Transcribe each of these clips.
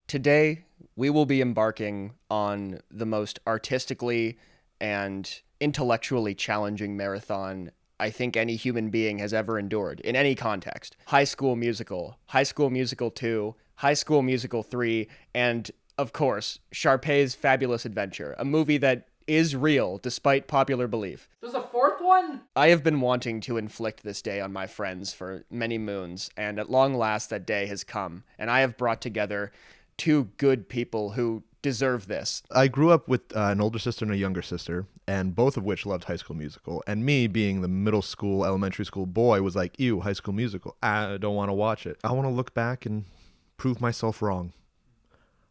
Today, we will be embarking on the most artistically and intellectually challenging marathon I think any human being has ever endured in any context. High School Musical, High School Musical 2, High School Musical 3, and, of course, Sharpay's Fabulous Adventure, a movie that is real despite popular belief. There's a fourth one? I have been wanting to inflict this day on my friends for many moons, and at long last that day has come, and I have brought together two good people who deserve this. I grew up with an older sister and a younger sister, and both of which loved High School Musical. And me, being the middle school, elementary school boy, was like, ew, High School Musical. I don't want to watch it. I want to look back and prove myself wrong.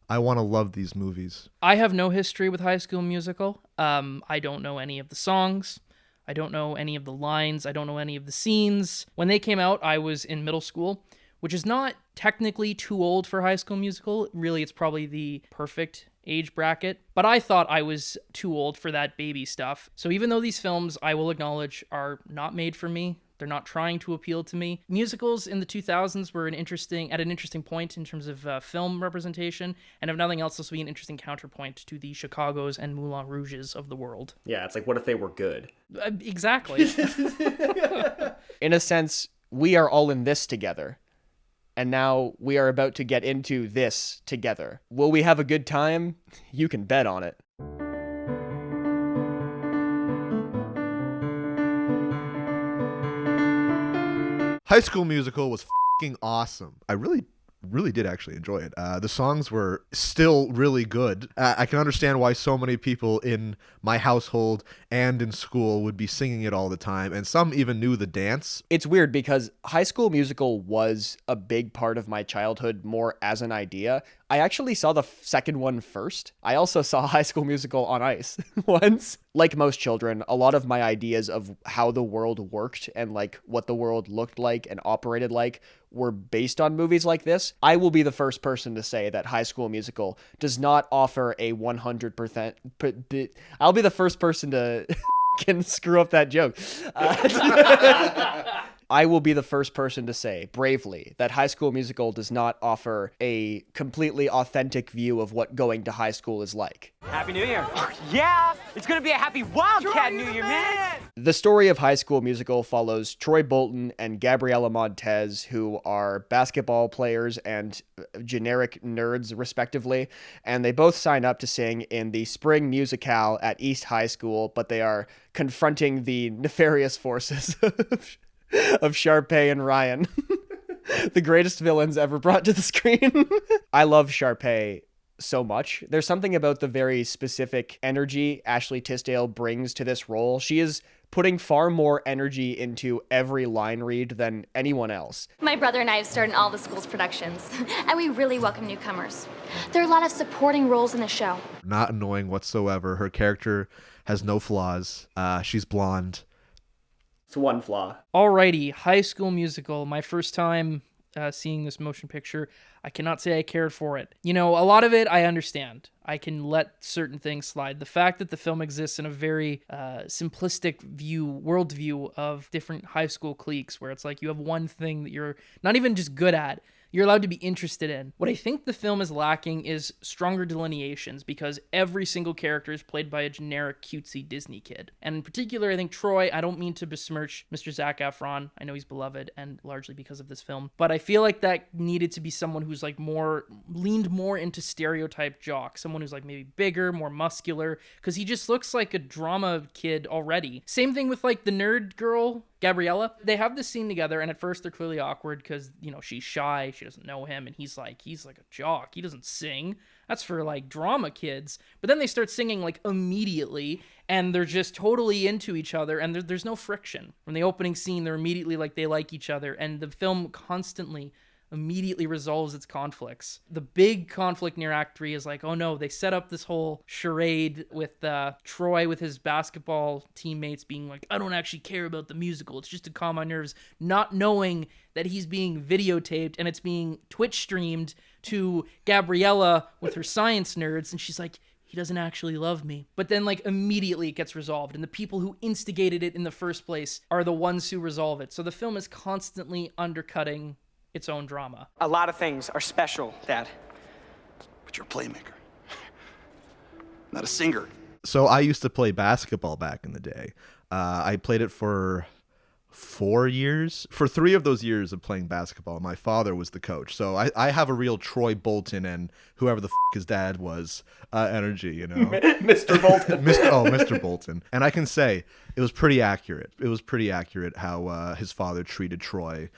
I want to love these movies. I have no history with High School Musical. I don't know any of the songs. I don't know any of the lines. I don't know any of the scenes. When they came out, I was in middle school, which is not technically too old for High School Musical. Really, it's probably the perfect age bracket. But I thought I was too old for that baby stuff. So even though these films, I will acknowledge, are not made for me, they're not trying to appeal to me. Musicals in the 2000s were at an interesting point in terms of film representation, and if nothing else, this will be an interesting counterpoint to the Chicagos and Moulin Rouges of the world. Yeah, it's like, what if they were good? Exactly. In a sense, we are all in this together. And now we are about to get into this together. Will we have a good time? You can bet on it. High School Musical was f***ing awesome. I really did actually enjoy it. The songs were still really good. I can understand why so many people in my household and in school would be singing it all the time, and some even knew the dance. It's weird because High School Musical was a big part of my childhood more as an idea. I actually saw the second one first. I also saw High School Musical on ice once. Like most children, a lot of my ideas of how the world worked and like what the world looked like and operated like were based on movies like this. I will be the first person to say that High School Musical does not offer a 100%. I'll be the first person to can screw up that joke. I will be the first person to say, bravely, that High School Musical does not offer a completely authentic view of what going to high school is like. Happy New Year. Yeah, it's going to be a happy WILDCAT New Year, man. The story of High School Musical follows Troy Bolton and Gabriella Montez, who are basketball players and generic nerds, respectively, and they both sign up to sing in the spring musicale at East High School, but they are confronting the nefarious forces of Sharpay and Ryan, the greatest villains ever brought to the screen. I love Sharpay so much. There's something about the very specific energy Ashley Tisdale brings to this role. She is putting far more energy into every line read than anyone else. My brother and I have starred in all the school's productions, and we really welcome newcomers. There are a lot of supporting roles in the show. Not annoying whatsoever. Her character has no flaws. She's blonde. It's one flaw. Alrighty, High School Musical, my first time seeing this motion picture. I cannot say I cared for it. You know, a lot of it I understand. I can let certain things slide. The fact that the film exists in a very simplistic worldview of different high school cliques, where it's like you have one thing that you're not even just good at, you're allowed to be interested in. What I think the film is lacking is stronger delineations, because every single character is played by a generic cutesy Disney kid. And in particular, I think Troy, I don't mean to besmirch Mr. Zac Efron. I know he's beloved, and largely because of this film. But I feel like that needed to be someone who's like leaned more into stereotype jock. Someone who's like maybe bigger, more muscular, because he just looks like a drama kid already. Same thing with like the nerd girl, Gabriella. They have this scene together, and at first they're clearly awkward because, you know, she's shy, she doesn't know him, and he's like a jock. He doesn't sing. That's for like drama kids. But then they start singing like immediately, and they're just totally into each other, and there's no friction. From the opening scene, they're immediately like they like each other, and the film constantly immediately resolves its conflicts. The big conflict near Act 3 is like, oh no, they set up this whole charade with Troy with his basketball teammates being like, I don't actually care about the musical, it's just to calm my nerves, not knowing that he's being videotaped and it's being Twitch streamed to Gabriella with her science nerds, and she's like, he doesn't actually love me. But then like immediately it gets resolved, and the people who instigated it in the first place are the ones who resolve it. So the film is constantly undercutting its own drama. A lot of things are special, Dad. you're a playmaker, not a singer. So I used to play basketball back in the day. I played it for 4 years. For 3 of those years of playing basketball, my father was the coach. So I have a real Troy Bolton and whoever the his dad was energy, you know. Mr. Bolton. Mr. Bolton. And I can say it was pretty accurate. It was pretty accurate how his father treated Troy,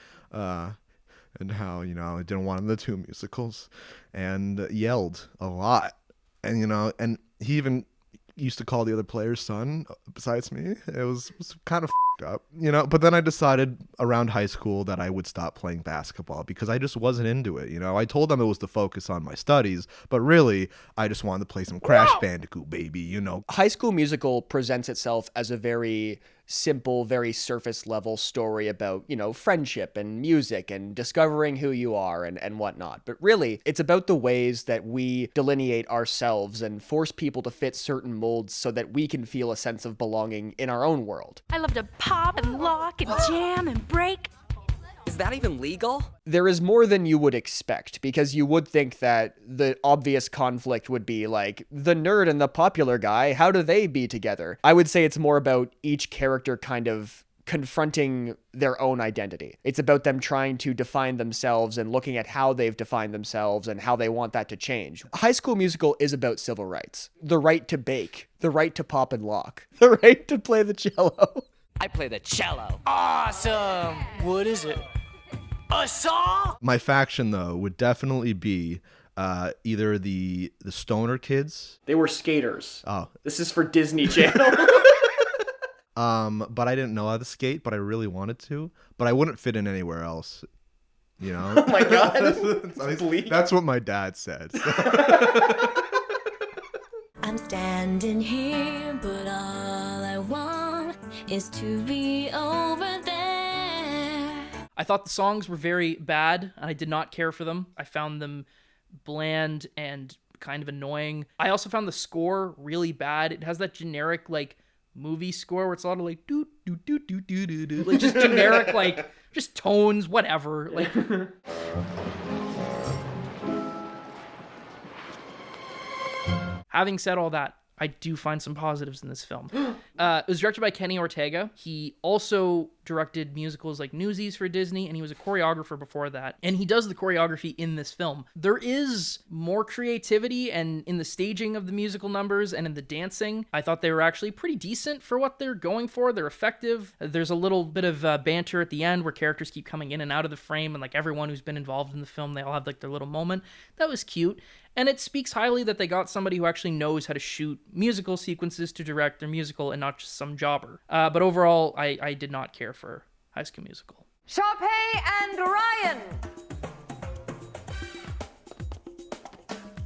and how, you know, he didn't want him to do musicals, and yelled a lot. And, you know, and he even used to call the other player's son besides me. It was kind of up, you know. But then I decided around high school that I would stop playing basketball because I just wasn't into it, you know. I told them it was to focus on my studies, but really I just wanted to play some Crash Bandicoot, baby, you know. High School Musical presents itself as a very simple, very surface level story about, you know, friendship and music and discovering who you are and whatnot. But really, it's about the ways that we delineate ourselves and force people to fit certain molds so that we can feel a sense of belonging in our own world. I love to pop and lock and jam and break. Is that even legal? There is more than you would expect, because you would think that the obvious conflict would be like, the nerd and the popular guy, how do they be together? I would say it's more about each character kind of confronting their own identity. It's about them trying to define themselves and looking at how they've defined themselves and how they want that to change. High School Musical is about civil rights. The right to bake, the right to pop and lock, the right to play the cello. I play the cello. Awesome. What is it? A saw? My faction, though, would definitely be either the stoner kids. They were skaters. Oh. This is for Disney Channel. But I didn't know how to skate, but I really wanted to. But I wouldn't fit in anywhere else, you know? Oh my God. That's what my dad said. I'm standing here, but all I want is to be over there. I thought the songs were very bad, and I did not care for them. I found them bland and kind of annoying. I also found the score really bad. It has that generic, like, movie score where it's a lot of, like, doo doo doo doo doo doo doo, like, just generic, like, just tones, whatever. Like, having said all that, I do find some positives in this film. It was directed by Kenny Ortega. He also directed musicals like Newsies for Disney, and he was a choreographer before that. And he does the choreography in this film. There is more creativity and in the staging of the musical numbers and in the dancing. I thought they were actually pretty decent for what they're going for. They're effective. There's a little bit of banter at the end where characters keep coming in and out of the frame, and like everyone who's been involved in the film, they all have like their little moment. That was cute. And it speaks highly that they got somebody who actually knows how to shoot musical sequences to direct their musical and not just some jobber. But overall, I did not care for High School Musical. Sharpay and Ryan.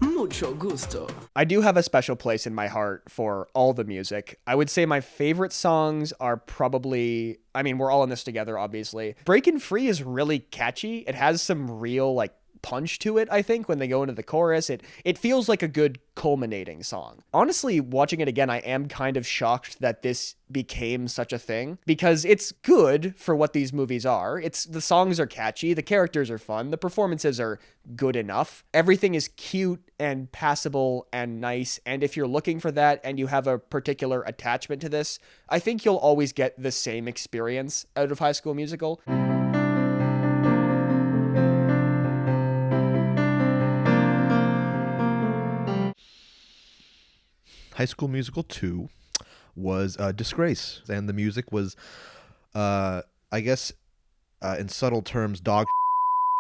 Mucho gusto. I do have a special place in my heart for all the music. I would say my favorite songs are probably, I mean, we're all in this together, obviously. Breakin' Free is really catchy. It has some real, like, punch to it, I think, when they go into the chorus. It feels like a good culminating song. Honestly, watching it again, I am kind of shocked that this became such a thing, because it's good for what these movies are. The songs are catchy, the characters are fun, the performances are good enough. Everything is cute and passable and nice, and if you're looking for that and you have a particular attachment to this, I think you'll always get the same experience out of High School Musical. High School Musical 2 was a disgrace, and the music was, I guess, in subtle terms, dog.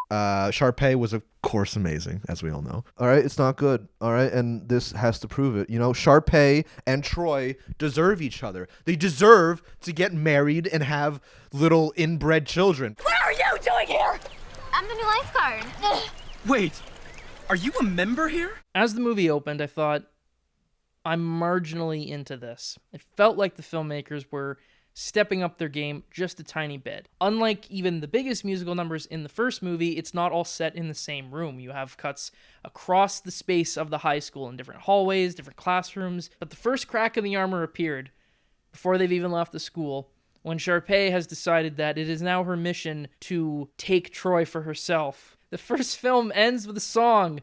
Sharpay was, of course, amazing, as we all know. All right, it's not good. All right, and this has to prove it. You know, Sharpay and Troy deserve each other. They deserve to get married and have little inbred children. What are you doing here? I'm the new lifeguard. Wait, are you a member here? As the movie opened, I thought, I'm marginally into this. It felt like the filmmakers were stepping up their game just a tiny bit. Unlike even the biggest musical numbers in the first movie, it's not all set in the same room. You have cuts across the space of the high school in different hallways, different classrooms. But the first crack in the armor appeared before they've even left the school, when Sharpay has decided that it is now her mission to take Troy for herself. The first film ends with a song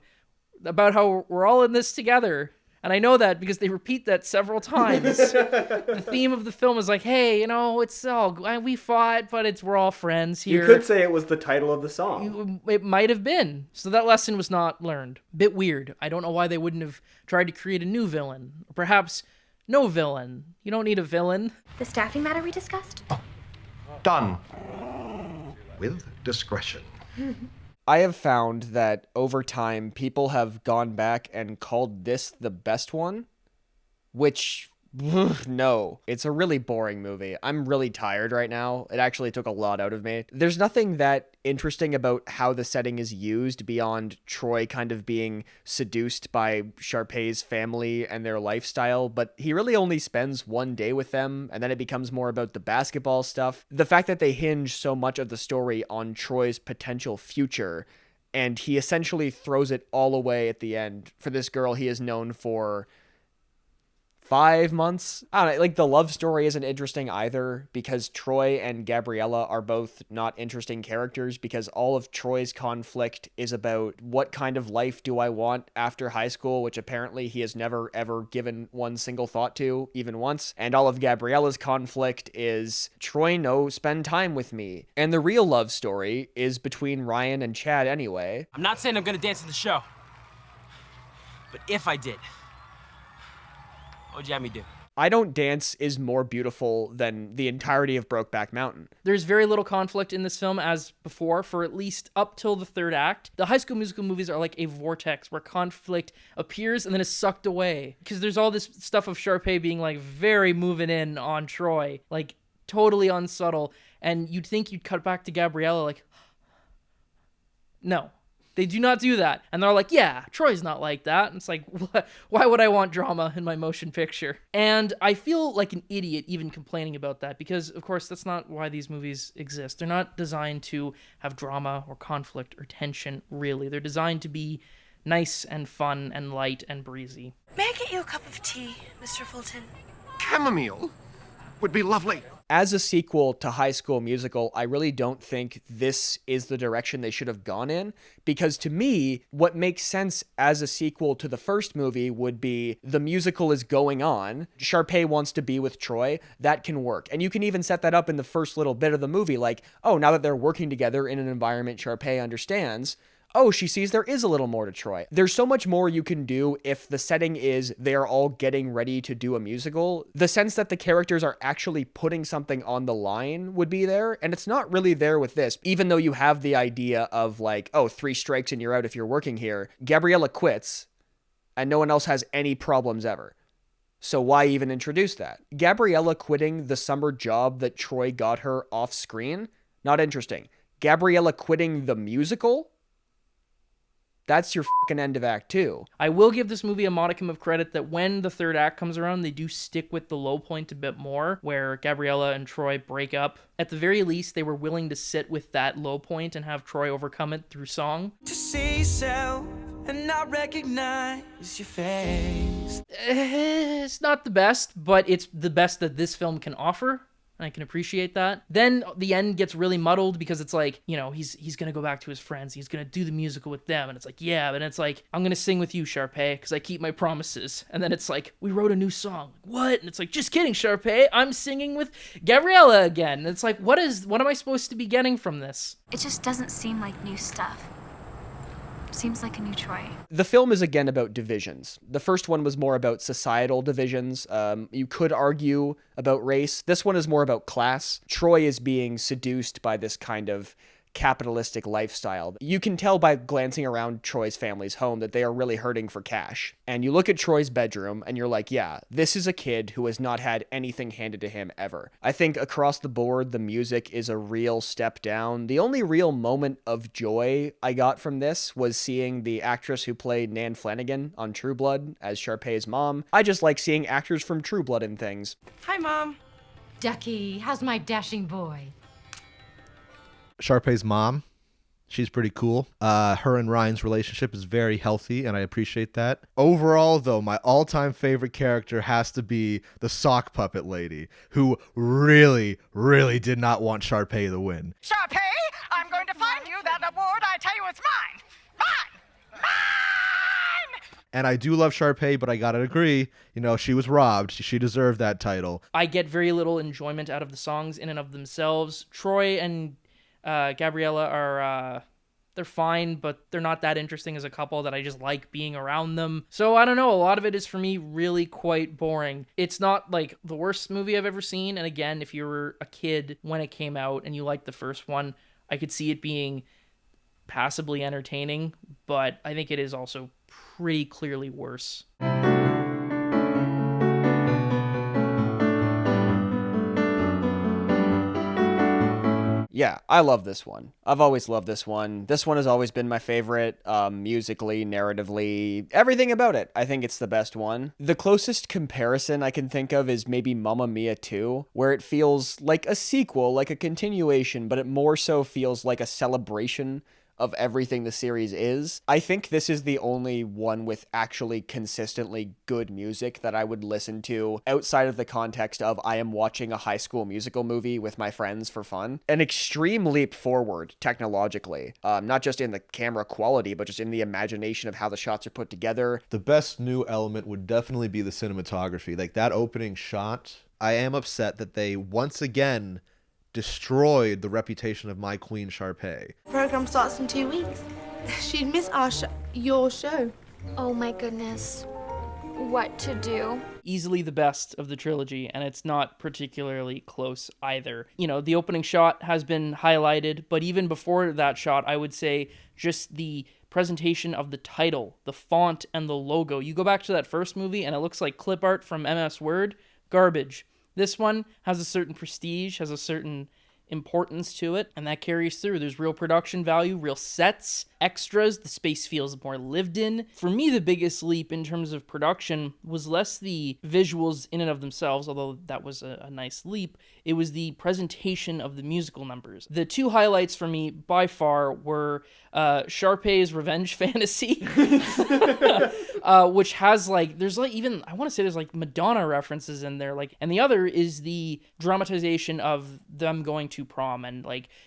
about how we're all in this together. And I know that because they repeat that several times. The theme of the film is like, hey, you know, it's all, we fought, but we're all friends here. You could say it was the title of the song. It might have been. So that lesson was not learned. Bit weird. I don't know why they wouldn't have tried to create a new villain. Or perhaps no villain. You don't need a villain. The staffing matter we discussed? Done. With discretion. I have found that over time, people have gone back and called this the best one, which, no. It's a really boring movie. I'm really tired right now. It actually took a lot out of me. There's nothing that interesting about how the setting is used beyond Troy kind of being seduced by Sharpay's family and their lifestyle, but he really only spends one day with them, and then it becomes more about the basketball stuff. The fact that they hinge so much of the story on Troy's potential future, and he essentially throws it all away at the end for this girl he is known for 5 months. I don't know, like the love story isn't interesting either because Troy and Gabriella are both not interesting characters because all of Troy's conflict is about what kind of life do I want after high school, which apparently he has never ever given one single thought to, even once. And all of Gabriella's conflict is Troy, no, spend time with me. And the real love story is between Ryan and Chad anyway. I'm not saying I'm gonna dance in the show, but if I did, what would you have me do? I Don't Dance is more beautiful than the entirety of Brokeback Mountain. There's very little conflict in this film as before for at least up till the third act. The High School Musical movies are like a vortex where conflict appears and then is sucked away. Because there's all this stuff of Sharpay being like very moving in on Troy, like totally unsubtle. And you'd think you'd cut back to Gabriella like, no. They do not do that. And they're like, yeah, Troy's not like that. And it's like, why would I want drama in my motion picture? And I feel like an idiot even complaining about that because, of course, that's not why these movies exist. They're not designed to have drama or conflict or tension, really. They're designed to be nice and fun and light and breezy. May I get you a cup of tea, Mr. Fulton? Chamomile would be lovely. As a sequel to High School Musical, I really don't think this is the direction they should have gone in, because to me, what makes sense as a sequel to the first movie would be the musical is going on, Sharpay wants to be with Troy, that can work. And you can even set that up in the first little bit of the movie, like, oh, now that they're working together in an environment Sharpay understands, oh, she sees there is a little more to Troy. There's so much more you can do if the setting is they're all getting ready to do a musical. The sense that the characters are actually putting something on the line would be there, and it's not really there with this. Even though you have the idea of like, oh, 3 strikes and you're out if you're working here. Gabriella quits, and no one else has any problems ever. So why even introduce that? Gabriella quitting the summer job that Troy got her off screen? Not interesting. Gabriella quitting the musical? That's your fucking end of Act 2. I will give this movie a modicum of credit that when the third act comes around, they do stick with the low point a bit more, where Gabriella and Troy break up. At the very least, they were willing to sit with that low point and have Troy overcome it through song. To see yourself and not recognize your face. It's not the best, but it's the best that this film can offer. I can appreciate that. Then the end gets really muddled because it's like, you know, he's going to go back to his friends. He's going to do the musical with them. And it's like, yeah, but it's like, I'm going to sing with you, Sharpay, because I keep my promises. And then it's like, we wrote a new song. What? And it's like, just kidding, Sharpay. I'm singing with Gabriella again. And it's like, what am I supposed to be getting from this? It just doesn't seem like new stuff. Seems like a new Troy. The film is again about divisions. The first one was more about societal divisions. You could argue about race. This one is more about class. Troy is being seduced by this kind of capitalistic lifestyle. You can tell by glancing around Troy's family's home that they are really hurting for cash. And you look at Troy's bedroom and you're like, yeah, this is a kid who has not had anything handed to him ever. I think across the board, the music is a real step down. The only real moment of joy I got from this was seeing the actress who played Nan Flanagan on True Blood as Sharpay's mom. I just like seeing actors from True Blood in things. Hi, Mom. Ducky, how's my dashing boy? Sharpay's mom, she's pretty cool. Her and Ryan's relationship is very healthy, and I appreciate that. Overall, though, my all-time favorite character has to be the sock puppet lady, who really, really did not want Sharpay to win. Sharpay, I'm going to find you that award. I tell you it's mine. Mine! And I do love Sharpay, but I gotta agree, she was robbed. She deserved that title. I get very little enjoyment out of the songs in and of themselves. Troy and Gabriella are they're fine, but they're not that interesting as a couple that I just like being around them. So I don't know, a lot of it is for me really quite boring. It's not like the worst movie I've ever seen, and again, if you were a kid when it came out and you liked the first one, I could see it being passably entertaining, but I think it is also pretty clearly worse. Yeah, I love this one. I've always loved this one. This one has always been my favorite, musically, narratively, everything about it. I think it's the best one. The closest comparison I can think of is maybe Mamma Mia 2, where it feels like a sequel, like a continuation, but it more so feels like a celebration of everything the series is. I think this is the only one with actually consistently good music that I would listen to outside of the context of I am watching a High School Musical movie with my friends for fun. An extreme leap forward technologically, not just in the camera quality, but just in the imagination of how the shots are put together. The best new element would definitely be the cinematography. Like that opening shot, I am upset that they once again destroyed the reputation of my queen Sharpay. Program starts in 2 weeks. She'd miss your show. Oh my goodness. What to do? Easily the best of the trilogy, and it's not particularly close either. The opening shot has been highlighted, but even before that shot, I would say just the presentation of the title, the font, and the logo. You go back to that first movie, and it looks like clip art from MS Word. Garbage. This one has a certain prestige, has a certain importance to it, and that carries through. There's real production value, real sets, extras, the space feels more lived in. For me, the biggest leap in terms of production was less the visuals in and of themselves, although that was a nice leap. It was the presentation of the musical numbers. The two highlights for me, by far, were Sharpay's Revenge Fantasy, which has there's even, I want to say there's Madonna references in there, and the other is the dramatization of them going to prom and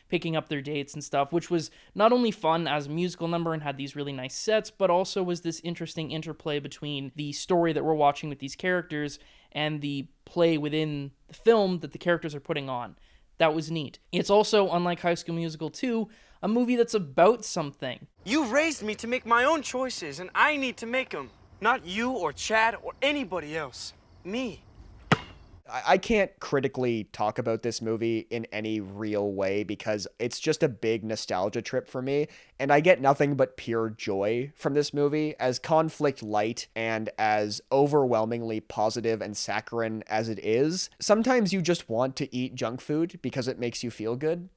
picking up their dates and stuff, which was not only fun as a musical number and had these really nice sets, but also was this interesting interplay between the story that we're watching with these characters and the play within the film that the characters are putting on. That was neat. It's also, unlike High School Musical 2, a movie that's about something. You raised me to make my own choices, and I need to make them. Not you or Chad or anybody else. Me. I can't critically talk about this movie in any real way because it's just a big nostalgia trip for me, and I get nothing but pure joy from this movie. As conflict light and as overwhelmingly positive and saccharine as it is, sometimes you just want to eat junk food because it makes you feel good.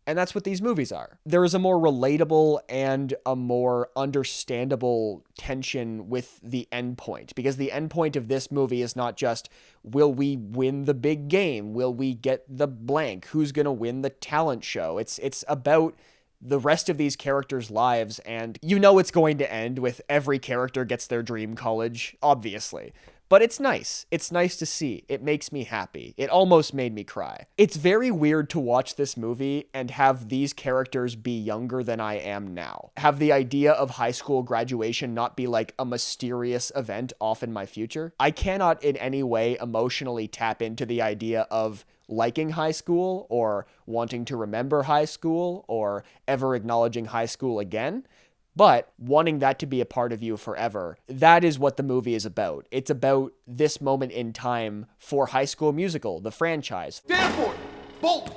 And that's what these movies are. There is a more relatable and a more understandable tension with the end point, because the end point of this movie is not just, will we win the big game? Will we get the blank? Who's going to win the talent show? It's about the rest of these characters' lives, and it's going to end with every character gets their dream college, obviously. But it's nice. It's nice to see. It makes me happy. It almost made me cry. It's very weird to watch this movie and have these characters be younger than I am now. Have the idea of high school graduation not be like a mysterious event off in my future. I cannot in any way emotionally tap into the idea of liking high school or wanting to remember high school or ever acknowledging high school again. But wanting that to be a part of you forever, that is what the movie is about. It's about this moment in time for High School Musical, the franchise. Stand for it! Bolt!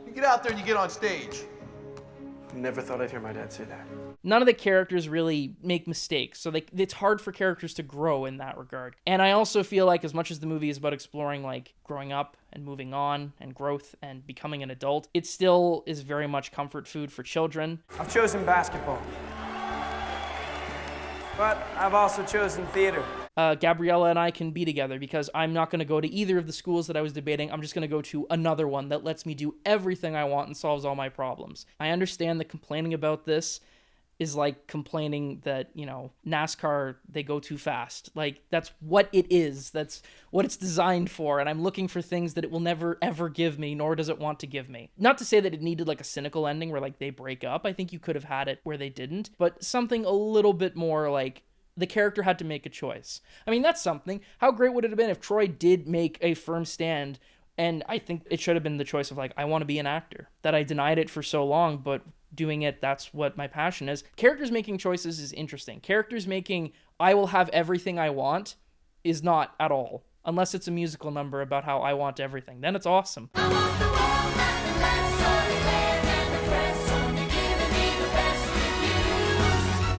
You get out there and you get on stage. Never thought I'd hear my dad say that. None of the characters really make mistakes, so it's hard for characters to grow in that regard. And I also feel like as much as the movie is about exploring growing up and moving on and growth and becoming an adult, it still is very much comfort food for children. I've chosen basketball. But I've also chosen theater. Gabriella and I can be together because I'm not going to go to either of the schools that I was debating. I'm just going to go to another one that lets me do everything I want and solves all my problems. I understand that complaining about this is like complaining that, NASCAR, they go too fast. That's what it is. That's what it's designed for. And I'm looking for things that it will never, ever give me, nor does it want to give me. Not to say that it needed a cynical ending where they break up. I think you could have had it where they didn't. But something a little bit more the character had to make a choice. I mean, that's something. How great would it have been if Troy did make a firm stand? And I think it should have been the choice of, like, I want to be an actor. That I denied it for so long, but doing it, that's what my passion is. Characters making choices is interesting. Characters making, I will have everything I want, is not at all. Unless it's a musical number about how I want everything. Then it's awesome.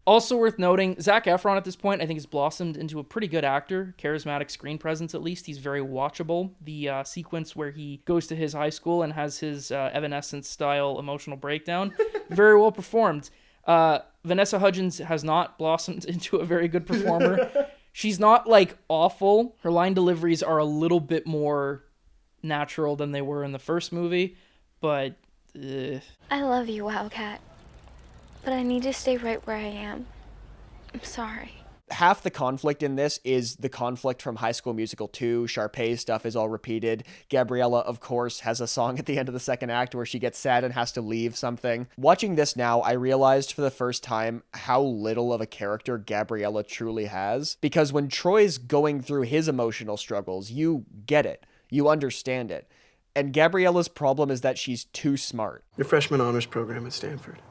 Also worth noting, Zac Efron at this point, I think, has blossomed into a pretty good actor. Charismatic screen presence, at least. He's very watchable. The sequence where he goes to his high school and has his Evanescence-style emotional breakdown, very well performed. Vanessa Hudgens has not blossomed into a very good performer. She's not, like, awful. Her line deliveries are a little bit more natural than they were in the first movie, but... I love you, Wildcat. But I need to stay right where I am. I'm sorry. Half the conflict in this is the conflict from High School Musical 2. Sharpay's stuff is all repeated. Gabriella, of course, has a song at the end of the second act where she gets sad and has to leave something. Watching this now, I realized for the first time how little of a character Gabriella truly has. Because when Troy's going through his emotional struggles, you get it. You understand it. And Gabriella's problem is that she's too smart. Your freshman honors program at Stanford.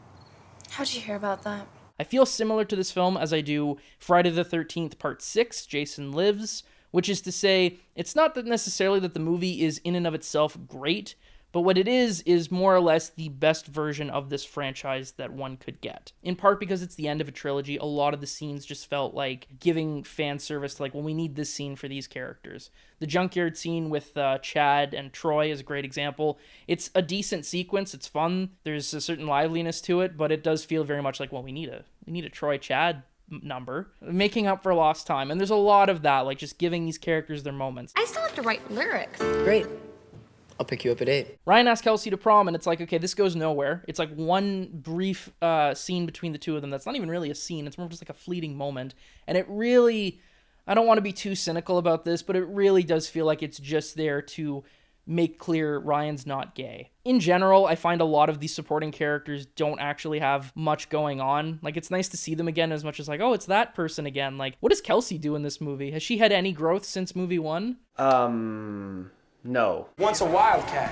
How'd you hear about that? I feel similar to this film as I do Friday the 13th Part 6, Jason Lives, which is to say, it's not that necessarily that the movie is in and of itself great, but what it is more or less the best version of this franchise that one could get. In part because it's the end of a trilogy, a lot of the scenes just felt like giving fan service to, like, well, we need this scene for these characters. The junkyard scene with Chad and Troy is a great example. It's a decent sequence, it's fun, there's a certain liveliness to it, but it does feel very much like, well, we need a Troy-Chad number, making up for lost time. And there's a lot of that, like just giving these characters their moments. I still have to write lyrics. Great. I'll pick you up at 8. Ryan asks Kelsey to prom, and it's like, okay, this goes nowhere. It's like one brief scene between the two of them that's not even really a scene. It's more just like a fleeting moment. And it really, I don't want to be too cynical about this, but it really does feel like it's just there to make clear Ryan's not gay. In general, I find a lot of these supporting characters don't actually have much going on. Like, it's nice to see them again as much as like, oh, it's that person again. Like, what does Kelsey do in this movie? Has she had any growth since movie 1? No. Once a wildcat,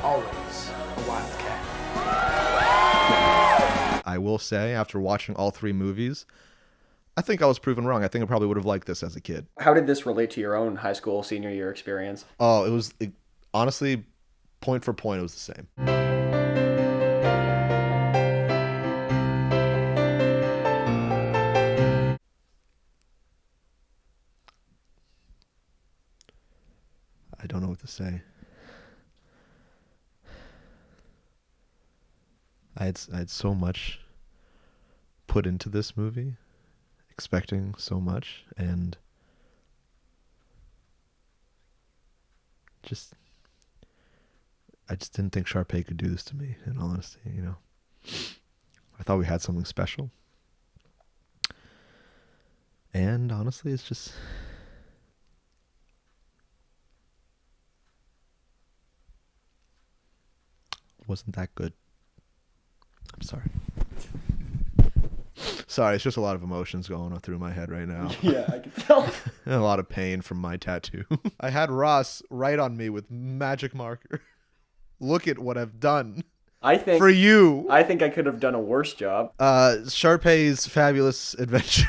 always a wildcat. I will say, after watching all 3 movies, I think I was proven wrong. I think I probably would have liked this as a kid. How did this relate to your own high school senior year experience? Oh, honestly, point for point, it was the same. I don't know what to say. I had so much put into this movie, expecting so much, and I just didn't think Sharpay could do this to me, in honesty, you know. I thought we had something special. And honestly, it's just... wasn't that good. I'm sorry. Sorry, it's just a lot of emotions going through my head right now. Yeah, I can tell. And a lot of pain from my tattoo. I had Ross write on me with magic marker. Look at what I've done. For you. I think I could have done a worse job. Sharpay's Fabulous Adventure.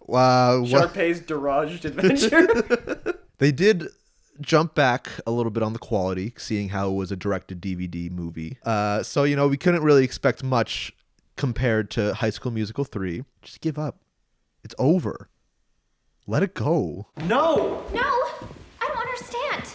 Sharpay's Deranged Adventure. They did jump back a little bit on the quality, seeing how it was a direct-to-DVD movie. So, you know, we couldn't really expect much compared to High School Musical 3. Just give up. It's over. Let it go. No! No! I don't understand.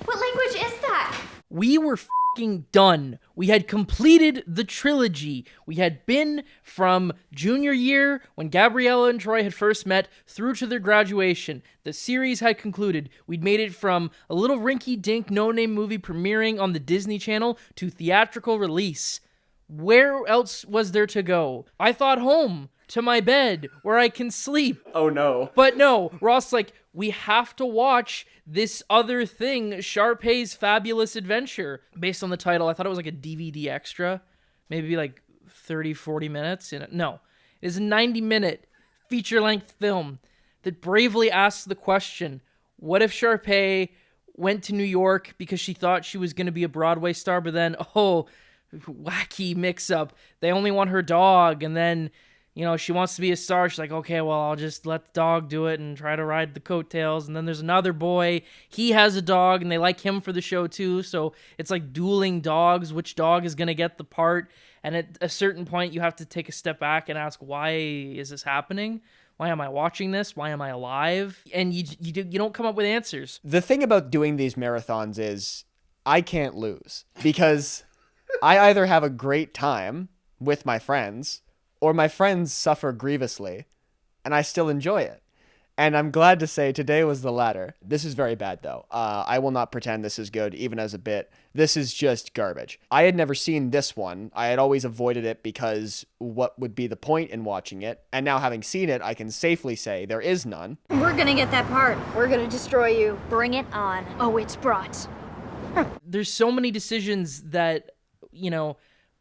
What language is that? We were fucking done. We had completed the trilogy. We had been from junior year, when Gabriella and Troy had first met, through to their graduation. The series had concluded. We'd made it from a little rinky-dink, no-name movie premiering on the Disney Channel to theatrical release. Where else was there to go? I thought home, to my bed, where I can sleep. Oh no. But no, Ross, like, we have to watch this other thing, Sharpay's Fabulous Adventure. Based on the title, I thought it was like a DVD extra. Maybe like 30, 40 minutes. No. It is a 90-minute feature-length film that bravely asks the question, what if Sharpay went to New York because she thought she was going to be a Broadway star, but then, wacky mix-up. They only want her dog, and then, she wants to be a star. She's like, okay, well, I'll just let the dog do it and try to ride the coattails. And then there's another boy. He has a dog, and they like him for the show, too. So it's like dueling dogs. Which dog is going to get the part? And at a certain point, you have to take a step back and ask, why is this happening? Why am I watching this? Why am I alive? And you don't come up with answers. The thing about doing these marathons is I can't lose because I either have a great time with my friends or my friends suffer grievously and I still enjoy it. And I'm glad to say today was the latter. This is very bad, though. I will not pretend this is good, even as a bit. This is just garbage. I had never seen this one. I had always avoided it because what would be the point in watching it? And now having seen it, I can safely say there is none. We're gonna get that part. We're gonna destroy you. Bring it on. Oh, it's brought. There's so many decisions that,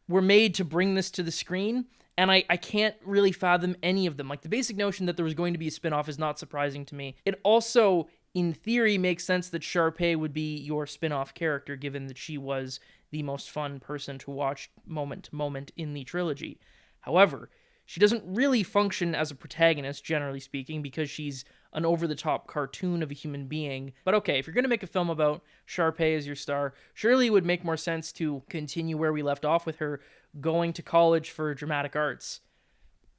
were made to bring this to the screen, and I can't really fathom any of them. Like, the basic notion that there was going to be a spinoff is not surprising to me. It also, in theory, makes sense that Sharpay would be your spinoff character, given that she was the most fun person to watch moment to moment in the trilogy. However, she doesn't really function as a protagonist, generally speaking, because she's an over-the-top cartoon of a human being. But okay, if you're going to make a film about Sharpay as your star, surely it would make more sense to continue where we left off with her going to college for dramatic arts.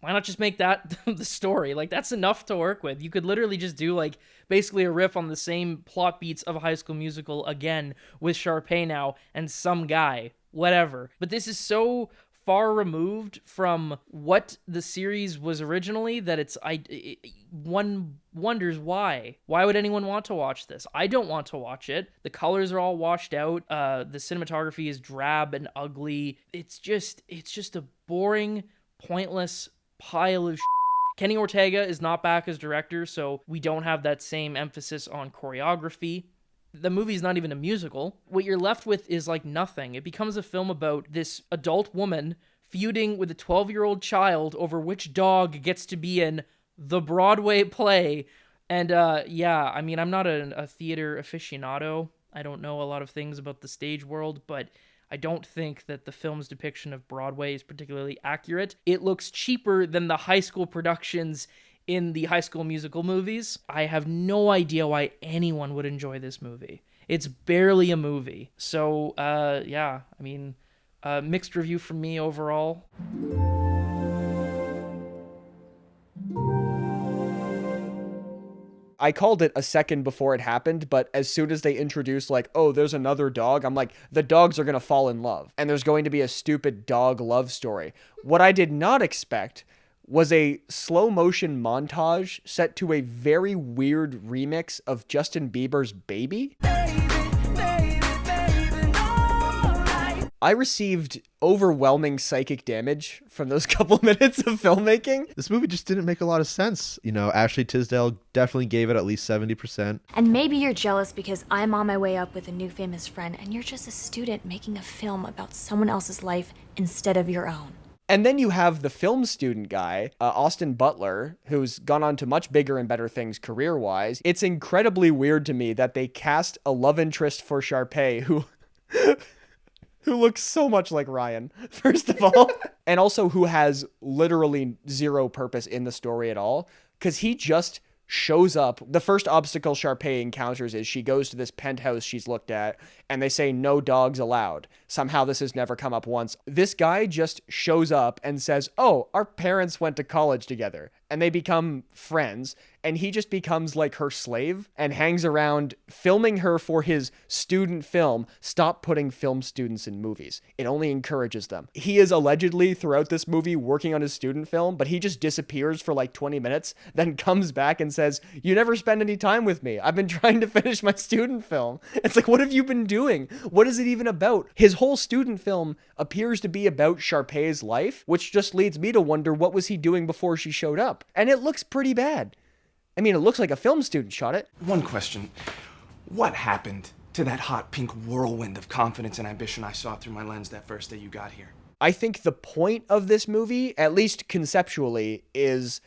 Why not just make that the story? Like, that's enough to work with. You could literally just do, like, basically a riff on the same plot beats of a High School Musical again with Sharpay now and some guy. Whatever. But this is so far removed from what the series was originally that one wonders why. Why would anyone want to watch this? I don't want to watch it. The colors are all washed out. The cinematography is drab and ugly. It's just a boring, pointless pile of Kenny Ortega is not back as director, so we don't have that same emphasis on choreography. The movie's not even a musical. What you're left with is like nothing. It becomes a film about this adult woman feuding with a 12-year-old child over which dog gets to be in the Broadway play. And I'm not a theater aficionado. I don't know a lot of things about the stage world, but I don't think that the film's depiction of Broadway is particularly accurate. It looks cheaper than the high school productions in the High School Musical movies. I have no idea why anyone would enjoy this movie. It's barely a movie. So, mixed review from me overall. I called it a second before it happened, but as soon as they introduced, like, oh, there's another dog, I'm like, the dogs are going to fall in love. And there's going to be a stupid dog love story. What I did not expect was a slow motion montage set to a very weird remix of Justin Bieber's Baby. I received overwhelming psychic damage from those couple minutes of filmmaking. This movie just didn't make a lot of sense. Ashley Tisdale definitely gave it at least 70%. And maybe you're jealous because I'm on my way up with a new famous friend and you're just a student making a film about someone else's life instead of your own. And then you have the film student guy, Austin Butler, who's gone on to much bigger and better things career-wise. It's incredibly weird to me that they cast a love interest for Sharpay who looks so much like Ryan, first of all, and also who has literally zero purpose in the story at all, because he just shows up. The first obstacle Sharpay encounters is she goes to this penthouse she's looked at, and they say no dogs allowed. Somehow this has never come up once. This guy just shows up and says, oh, our parents went to college together, and they become friends, and he just becomes like her slave and hangs around filming her for his student film. Stop putting film students in movies. It only encourages them. He is allegedly throughout this movie working on his student film, but he just disappears for like 20 minutes, then comes back and says, you never spend any time with me. I've been trying to finish my student film. It's like, what have you been doing? What is it even about? His whole student film appears to be about Sharpay's life, which just leads me to wonder what was he doing before she showed up. And it looks pretty bad. I mean, it looks like a film student shot it. One question. What happened to that hot pink whirlwind of confidence and ambition I saw through my lens that first day you got here? I think the point of this movie, at least conceptually, is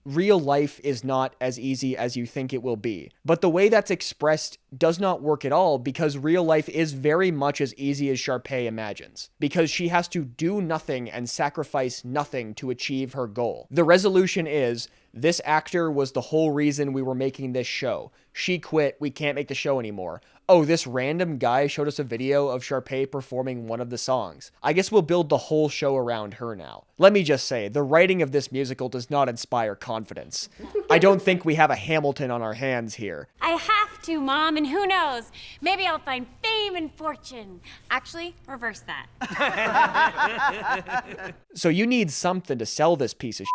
real life is not as easy as you think it will be. But the way that's expressed does not work at all, because real life is very much as easy as Sharpay imagines, because she has to do nothing and sacrifice nothing to achieve her goal. The resolution is, this actor was the whole reason we were making this show. She quit, we can't make the show anymore. Oh, this random guy showed us a video of Sharpay performing one of the songs. I guess we'll build the whole show around her now. Let me just say, the writing of this musical does not inspire confidence. I don't think we have a Hamilton on our hands here. I have to, Mom, and who knows? Maybe I'll find fame and fortune. Actually, reverse that. So you need something to sell this piece of shit.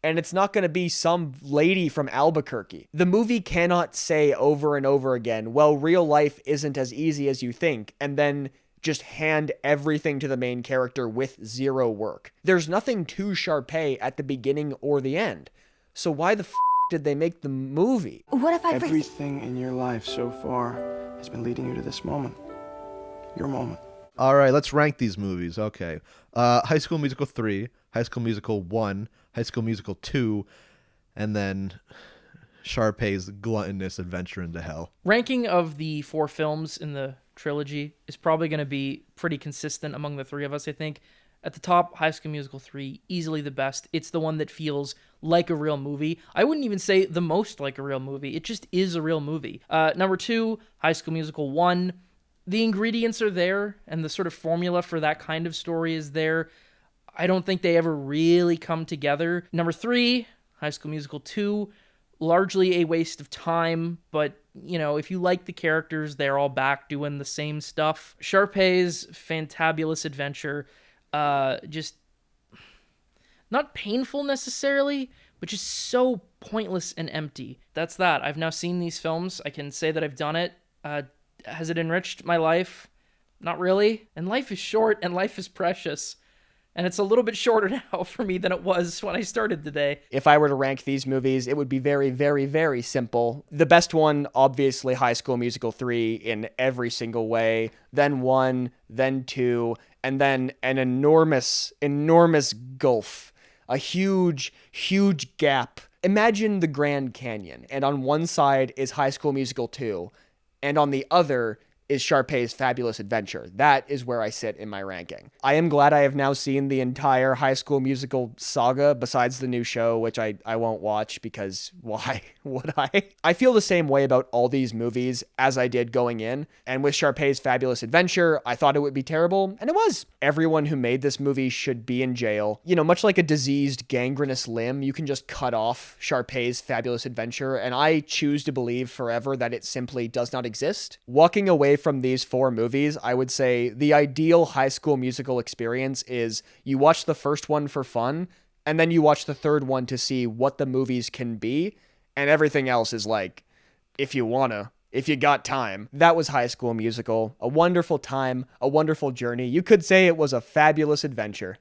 And it's not going to be some lady from Albuquerque. The movie cannot say over and over again, well, real life isn't as easy as you think, and then just hand everything to the main character with zero work. There's nothing to Sharpay at the beginning or the end. So why the did they make the movie? What if Everything in your life so far has been leading you to this moment. Your moment. All right, let's rank these movies. Okay. High School Musical 3, High School Musical 1, High School Musical 2, and then Sharpay's gluttonous adventure into hell. Ranking of the 4 films in the trilogy is probably going to be pretty consistent among the 3 of us, I think. At the top, High School Musical 3, easily the best. It's the one that feels like a real movie. I wouldn't even say the most like a real movie. It just is a real movie. Number 2, High School Musical 1. The ingredients are there, and the sort of formula for that kind of story is there. I don't think they ever really come together. Number 3, High School Musical 2, largely a waste of time, but, you know, if you like the characters, they're all back doing the same stuff. Sharpay's fantabulous adventure, just not painful necessarily, but just so pointless and empty. That's that. I've now seen these films. I can say that I've done it. Has it enriched my life? Not really. And life is short and life is precious. And it's a little bit shorter now for me than it was when I started today. If I were to rank these movies, it would be very, very, very simple. The best one, obviously, High School Musical 3 in every single way. Then 1, then 2, and then an enormous, enormous gulf. A huge, huge gap. Imagine the Grand Canyon, and on one side is High School Musical 2, and on the other is Sharpay's Fabulous Adventure. That is where I sit in my ranking. I am glad I have now seen the entire High School Musical saga, besides the new show, which I won't watch because why would I? I feel the same way about all these movies as I did going in, and with Sharpay's Fabulous Adventure, I thought it would be terrible, and it was. Everyone who made this movie should be in jail. You know, much like a diseased, gangrenous limb, you can just cut off Sharpay's Fabulous Adventure, and I choose to believe forever that it simply does not exist. Walking away from these 4 movies, I would say the ideal High School Musical experience is you watch the first one for fun, and then you watch the third one to see what the movies can be, and everything else is like, if you wanna, if you got time. That was High School Musical. A wonderful time, a wonderful journey. You could say it was a fabulous adventure.